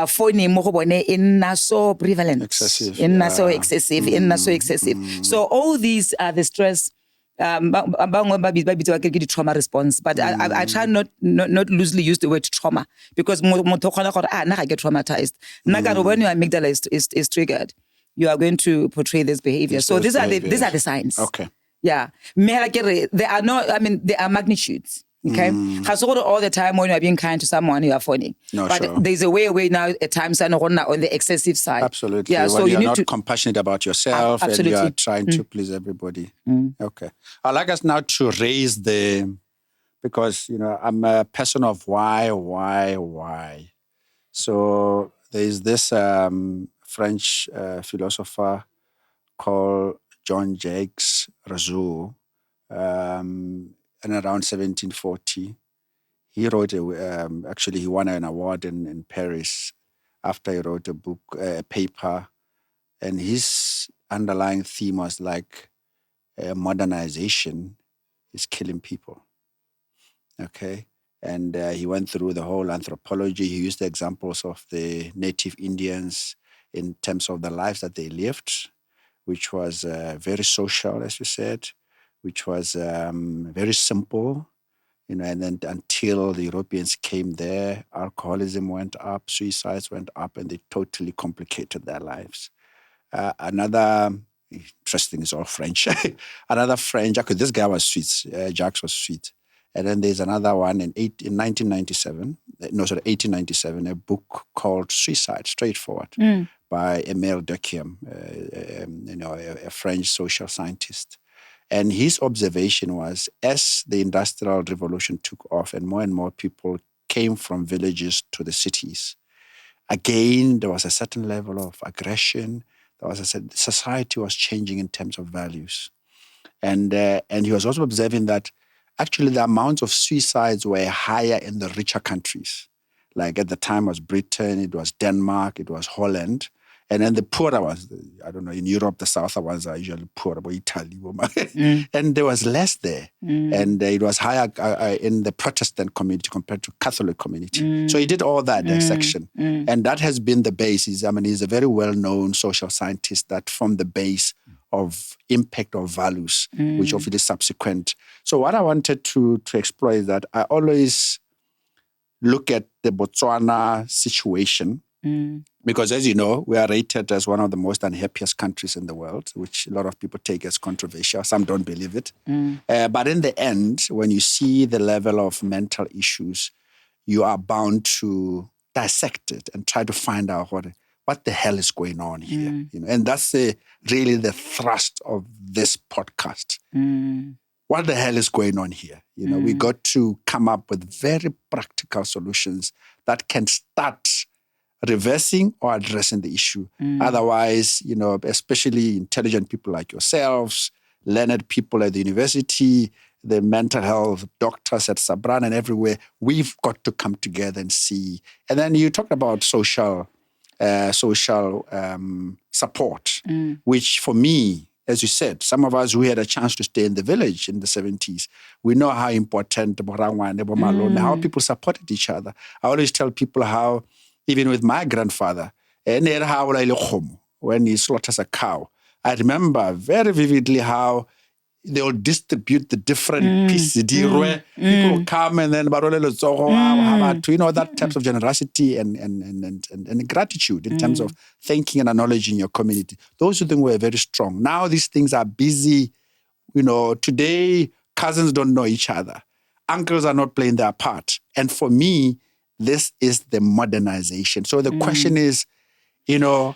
phoning in so prevalent, excessive, so excessive. So all these are the stress. Trauma response, but I try not loosely use the word trauma, because I get traumatized. When your amygdala is triggered, you are going to portray this behavior. So these are the signs. Okay. Yeah. There are magnitudes. Okay. All the time when you are being kind to someone, you are phoning. No, but sure. there's a way now at times on the excessive side. Absolutely. Yeah. When So you're you not need to compassionate about yourself, and you are trying to please everybody. Okay. I'd like us now to raise because I'm a person of why. So there's this French philosopher called Jean-Jacques Rousseau. And around 1740, he wrote actually he won an award in Paris after he wrote a paper, and his underlying theme was like modernization is killing people. Okay. And he went through the whole anthropology. He used the examples of the native Indians in terms of the lives that they lived, which was very social, as you said, which was very simple, and then until the Europeans came there, alcoholism went up, suicides went up, and they totally complicated their lives. Another interesting is all French. Another French, this guy was sweet, Jacques was sweet. And then there's another one in 1897, a book called Suicide, Straightforward, by Emile Durkheim, a French social scientist. And his observation was, as the Industrial Revolution took off and more people came from villages to the cities, again, there was a certain level of aggression. Society was changing in terms of values. And he was also observing that actually the amounts of suicides were higher in the richer countries. Like at the time was Britain, it was Denmark, it was Holland. And then the poorer ones, in Europe, the southern ones are usually poorer, but Italy. And there was less there. And it was higher in the Protestant community compared to Catholic community. So he did all that section. And that has been the base. He's a very well-known social scientist that formed the base of impact of values, which obviously is subsequent. So what I wanted to explore is that I always look at the Botswana situation, because as you know, we are rated as one of the most unhappiest countries in the world, which a lot of people take as controversial. Some don't believe it. But in the end, when you see the level of mental issues, you are bound to dissect it and try to find out what the hell is going on here. And that's really the thrust of this podcast. What the hell is going on here? We got to come up with very practical solutions that can start reversing or addressing the issue. Otherwise, especially intelligent people like yourselves, learned people at the university, the mental health doctors at Sabran and everywhere, we've got to come together and see. And then you talked about social support, which for me, as you said, some of us who had a chance to stay in the village in the 70s, we know how important how people supported each other. I always tell people how, even with my grandfather, when he slaughters a cow, I remember very vividly how they'll distribute the different pieces. People will come and then, that types of generosity and gratitude in terms of thanking and acknowledging your community. Those two things were very strong. Now these things are busy. Today, cousins don't know each other. Uncles are not playing their part. And for me, this is the modernization. So the question is,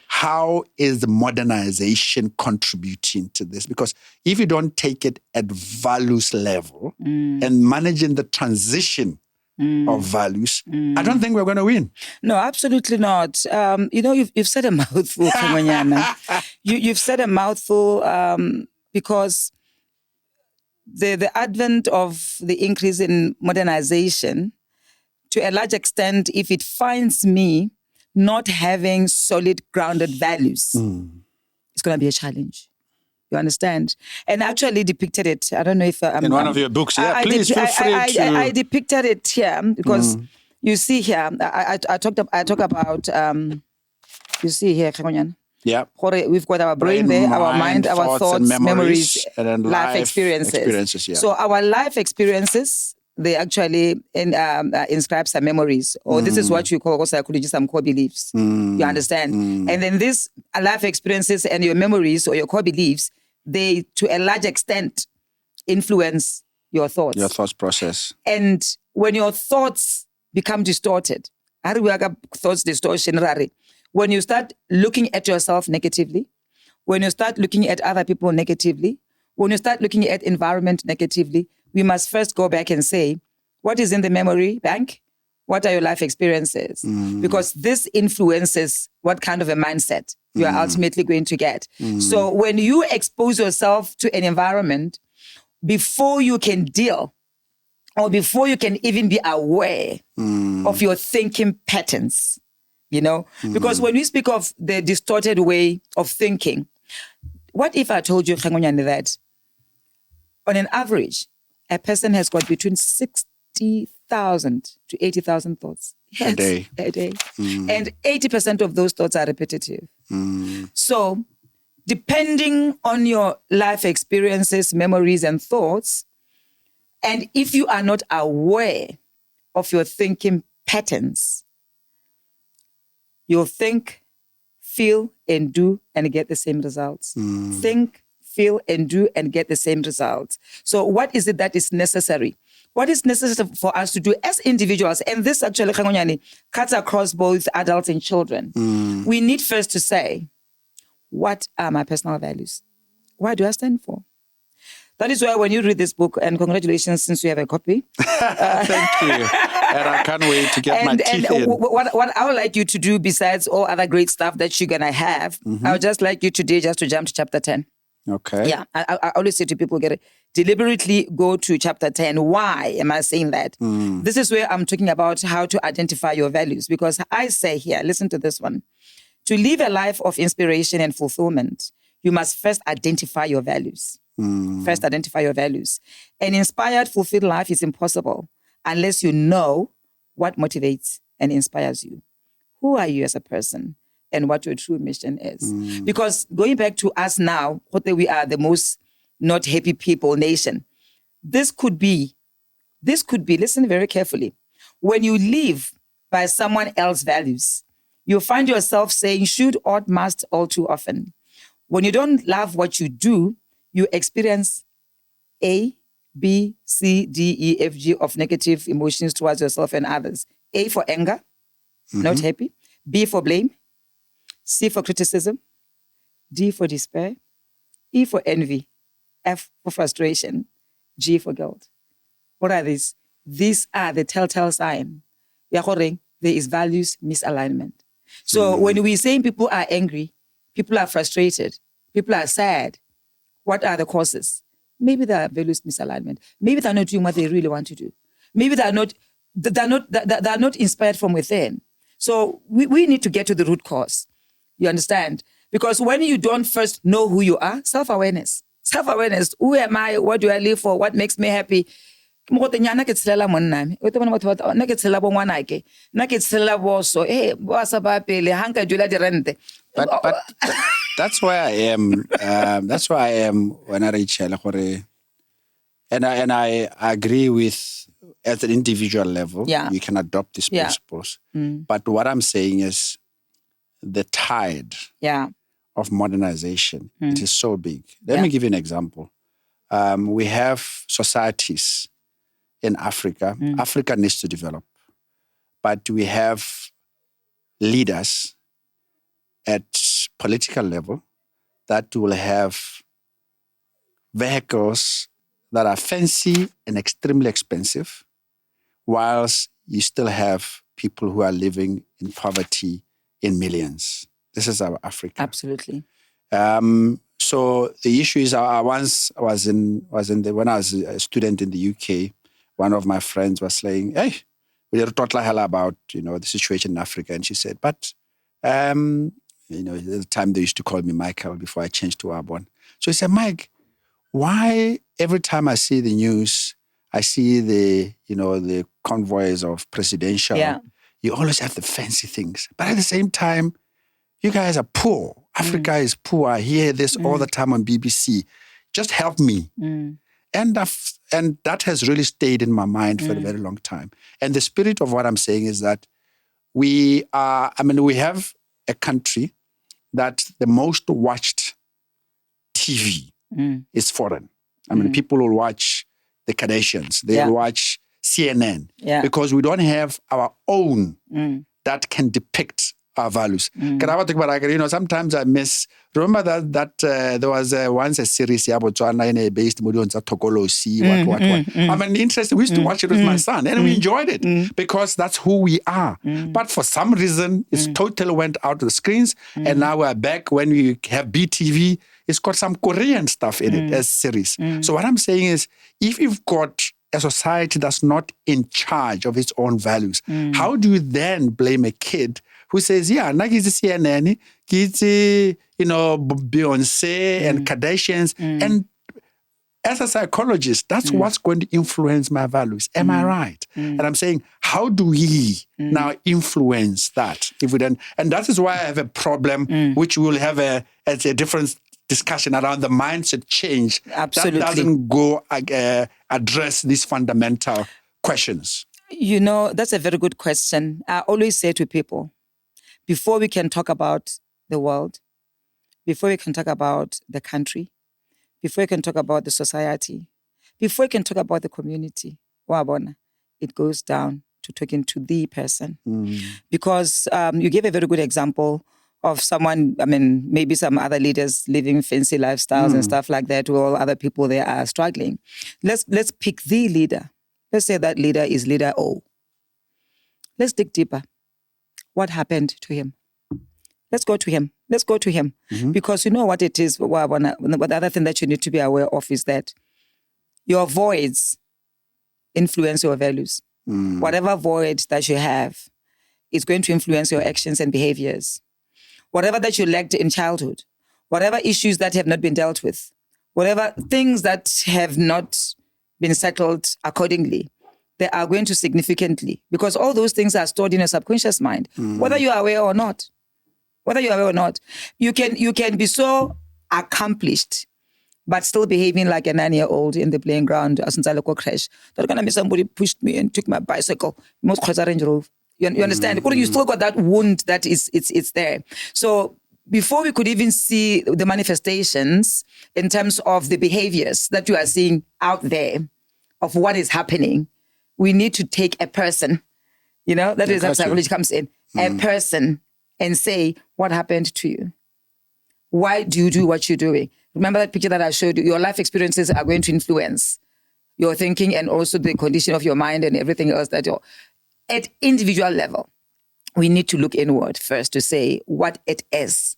how is the modernization contributing to this? Because if you don't take it at values level and managing the transition of values, I don't think we're going to win. No, absolutely not. You've said a mouthful, Kgengwenyane. You've said a mouthful because the advent of the increase in modernization, to a large extent, if it finds me not having solid, grounded values, it's going to be a challenge. You understand? And I actually depicted it. I don't know if... in one of your books, please feel free to... I depicted it here because you see here, I talk about, you see here, Kgengwenyane. Yeah. We've got our brain there, our mind, our thoughts, memories, and then life experiences. So our life experiences, they actually inscribe some memories, or this is what you call psychology, some core beliefs. You understand? And then these life experiences and your memories or your core beliefs, they, to a large extent, influence your thoughts. Your thoughts process. And when your thoughts become distorted, thoughts distortion, when you start looking at yourself negatively, when you start looking at other people negatively, when you start looking at environment negatively, we must first go back and say, what is in the memory bank? What are your life experiences? Because this influences what kind of a mindset you are ultimately going to get. So when you expose yourself to an environment, before you can deal or before you can even be aware of your thinking patterns, because when we speak of the distorted way of thinking, what if I told you, Kgengwenyane, that on an average, a person has got between 60,000 to 80,000 thoughts a day. And 80% of those thoughts are repetitive. So depending on your life experiences, memories, and thoughts, and if you are not aware of your thinking patterns, you'll think, feel, and do, and get the same results. Think, feel, and do, and get the same results. So what is it that is necessary? What is necessary for us to do as individuals? And this actually, Kgengwenyane, cuts across both adults and children. We need first to say, what are my personal values? What do I stand for? That is why when you read this book, and congratulations since you have a copy. Thank you. And I can't wait to get my teeth in. What I would like you to do, besides all other great stuff that you're going to have, I would just like you today just to jump to chapter 10. Okay. Yeah, I always say to people, deliberately go to chapter 10. Why am I saying that? This is where I'm talking about how to identify your values. Because I say here, listen to this one. To live a life of inspiration and fulfillment, you must first identify your values. First, identify your values. An inspired, fulfilled life is impossible unless you know what motivates and inspires you. Who are you as a person and what your true mission is? Because going back to us now, we are the most not happy people nation. This could be, listen very carefully. When you live by someone else's values, you find yourself saying should, ought, must all too often. When you don't love what you do, you experience A, B, C, D, E, F, G of negative emotions towards yourself and others. A for anger, not happy. B for blame. C for criticism. D for despair. E for envy. F for frustration. G for guilt. What are these? These are the telltale sign. There is values misalignment. So when we say people are angry, people are frustrated, people are sad, what are the causes? Maybe there are values misalignment. Maybe they're not doing what they really want to do. Maybe they're not inspired from within. So we need to get to the root cause. You understand? Because when you don't first know who you are, self-awareness. Who am I? What do I live for? What makes me happy? But that's why I am. That's why I am when I reach And I agree with, at an individual level, you can adopt these principles. But what I'm saying is the tide of modernization, it is so big. Let me give you an example. We have societies in Africa. Africa needs to develop. But we have leaders at political level that will have vehicles that are fancy and extremely expensive, whilst you still have people who are living in poverty in millions. This is our Africa. Absolutely. So the issue is, when I was a student in the UK, one of my friends was saying, "Hey, we are talking about the situation in Africa," and she said, "But at the time they used to call me Michael before I changed to Oabona." So he said, "Mike, why every time I see the news, I see the convoys of presidential, you always have the fancy things, but at the same time, you guys are poor. Africa is poor. I hear this all the time on BBC. Just help me." And that has really stayed in my mind for a very long time. And the spirit of what I'm saying is that we have a country that the most watched TV is foreign. People will watch the Kardashians. They will watch CNN because we don't have our own that can depict our values. Sometimes I miss. Remember that there was once a series in Botswana based on Tokolosi, what. Interesting. We used to watch it with my son, and we enjoyed it because that's who we are. But for some reason, it's totally went out of the screens, and now we're back. When we have BTV, it's got some Korean stuff in it as series. So what I'm saying is, if you've got a society that's not in charge of its own values, how do you then blame a kid who says, Nagizi CNN, Gizi, Beyonce and Kardashians. And as a psychologist, that's what's going to influence my values. Am I right? And I'm saying, how do we now influence that? If we don't, and that is why I have a problem, which we'll have a different discussion around the mindset change. Absolutely. That doesn't go address these fundamental questions. That's a very good question. I always say to people, before we can talk about the world, before we can talk about the country, before we can talk about the society, before we can talk about the community, Oabona, it goes down to talking to the person. Because you gave a very good example of someone, maybe some other leaders living fancy lifestyles and stuff like that, while other people there are struggling. Let's pick the leader. Let's say that leader is leader O. Let's dig deeper. What happened to him? Let's go to him. Because you know what it is, the other thing that you need to be aware of is that your voids influence your values. Whatever void that you have is going to influence your actions and behaviors. Whatever that you lacked in childhood, whatever issues that have not been dealt with, whatever things that have not been settled accordingly, they are going to significantly, because all those things are stored in your subconscious mind, whether you are aware or not. You can be so accomplished, but still behaving like a 9-year-old in the playing ground. Crash. Somebody pushed me and took my bicycle. You understand? You still got that wound that it's there. So before we could even see the manifestations in terms of the behaviors that you are seeing out there of what is happening, we need to take a person, that is how psychology comes in, a person, and say, what happened to you? Why do you do what you're doing? Remember that picture that I showed you? Your life experiences are going to influence your thinking and also the condition of your mind and everything else that you're... At individual level, we need to look inward first to say what it is.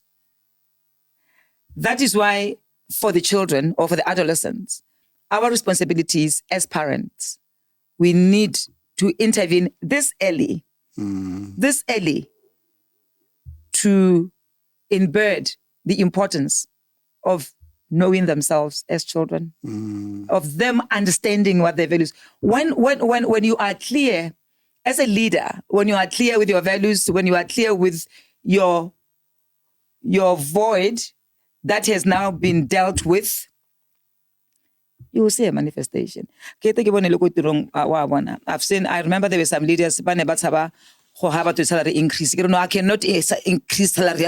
That is why for the children or for the adolescents, our responsibilities as parents, we need to intervene this early to embed the importance of knowing themselves as children, of them understanding what their values. When you are clear as a leader, when you are clear with your values, when you are clear with your void that has now been dealt with, you will see a manifestation. I remember there were some leaders, to have a salary increase. You know, I cannot increase salary.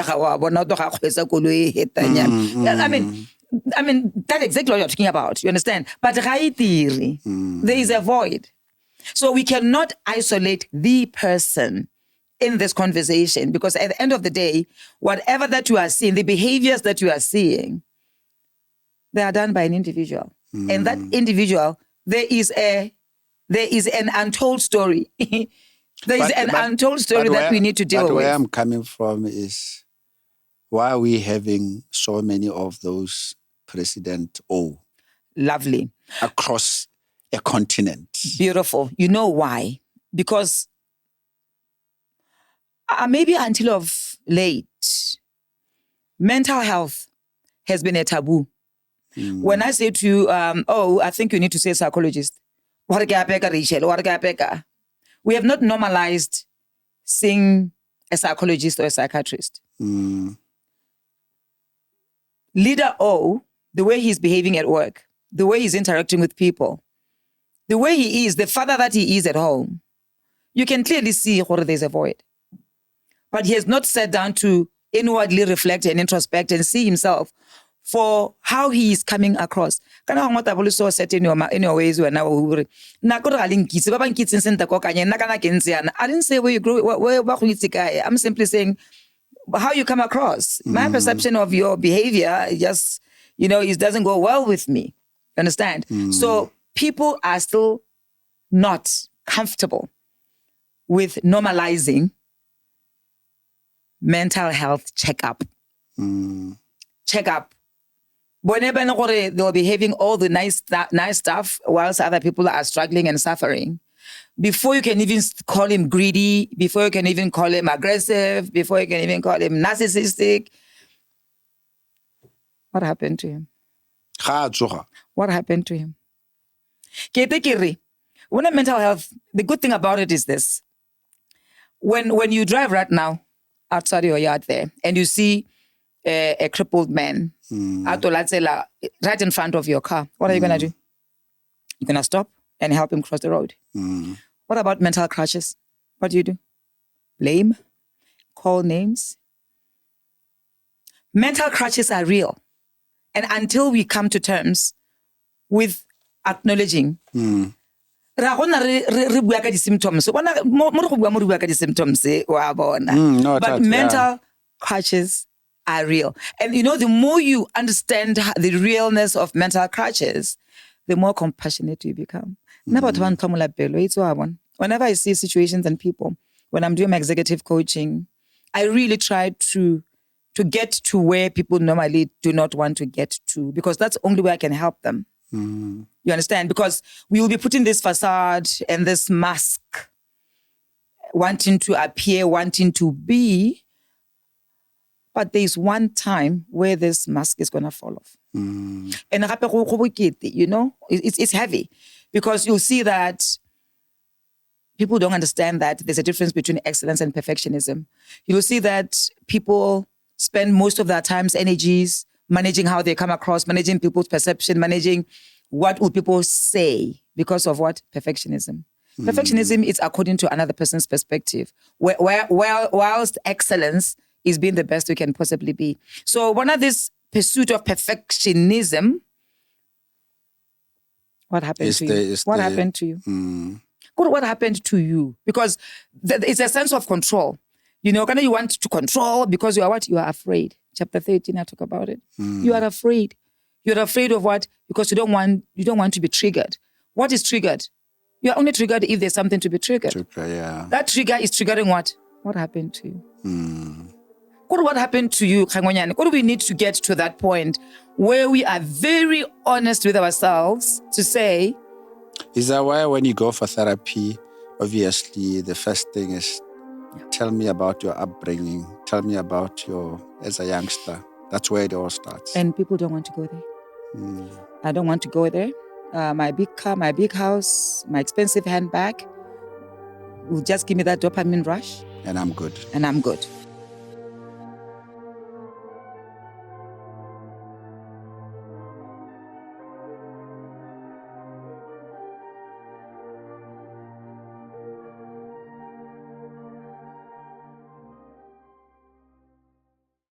I mean, that's exactly what you're talking about. You understand? But there is a void. So we cannot isolate the person in this conversation, because at the end of the day, whatever that you are seeing, the behaviors that you are seeing, they are done by an individual. And that individual, there is an untold story. Untold story that we need to deal with. But where I'm coming from is, why are we having so many of those President O? Lovely. Across a continent. Beautiful. You know why? Because maybe until of late, mental health has been a taboo. When I say to you, I think you need to say psychologist. Rachel? We have not normalized seeing a psychologist or a psychiatrist. Leader O, the way he's behaving at work, the way he's interacting with people, the way he is, the father that he is at home, you can clearly see where there's a void. But he has not sat down to inwardly reflect and introspect and see himself for how he is coming across. I didn't say where you grow, I'm simply saying how you come across. My perception of your behavior just, it doesn't go well with me. Understand? So people are still not comfortable with normalizing mental health checkup. Checkup. Whenever they're behaving all the nice stuff whilst other people are struggling and suffering, before you can even call him greedy, before you can even call him aggressive, before you can even call him narcissistic, what happened to him? What happened to him? When a mental health, the good thing about it is this. When you drive right now outside your yard there and you see a crippled man right in front of your car, what are you going to do? You're going to stop and help him cross the road. What about mental crutches? What do? Blame? Call names? Mental crutches are real. And until we come to terms with acknowledging, but mental crutches are real. And the more you understand the realness of mental crutches, the more compassionate you become. Whenever I see situations and people, when I'm doing my executive coaching, I really try to get to where people normally do not want to get to, because that's the only way I can help them. You understand? Because we will be putting this facade and this mask, wanting to appear, wanting to be, but there's one time where this mask is going to fall off. And it's heavy, because you'll see that people don't understand that there's a difference between excellence and perfectionism. You'll see that people spend most of their time's energies managing how they come across, managing people's perception, managing what will people say because of what? Perfectionism. Perfectionism is according to another person's perspective, whilst excellence is being the best we can possibly be. So one of this pursuit of perfectionism, what happened to you? What happened to you? What happened to you? Because it's a sense of control. You want to control because you are what? You are afraid. Chapter 13, I talk about it. You are afraid. You're afraid of what? Because you don't want to be triggered. What is triggered? You're only triggered if there's something to be triggered. That trigger is triggering what? What happened to you? What happened to you, Kgengwenyane? What do we need to get to that point where we are very honest with ourselves to say... Is that why when you go for therapy, obviously the first thing is, tell me about your upbringing. Tell me about as a youngster. That's where it all starts. And people don't want to go there. I don't want to go there. My big car, my big house, my expensive handbag will just give me that dopamine rush. And I'm good.